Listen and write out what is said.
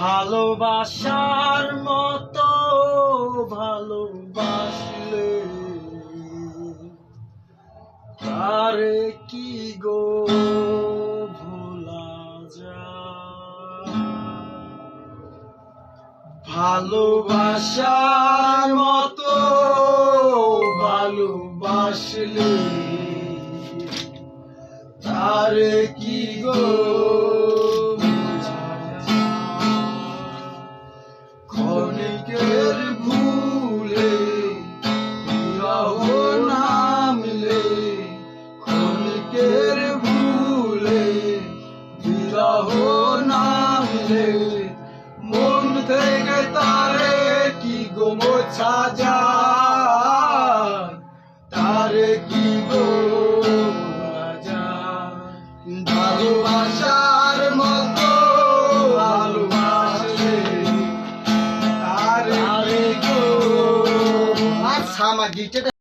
ভালোবাসার মতো ভালোবাসলে তারে কি গো ভোলা যায়? ভালোবাসার মতো ভালোবাসলে তারে কি গো ক্ষণিকের ভুলে বিরহ নামলে, ক্ষণিকের ভুলে বিরহ নামলে মন থেকে তারে কি গো মোছা যায়? তারে কি গো ভোলা যায়? ভালোবাসার মতো ভালোবাসলে তারে কি গো। আচ্ছা আমার গিটার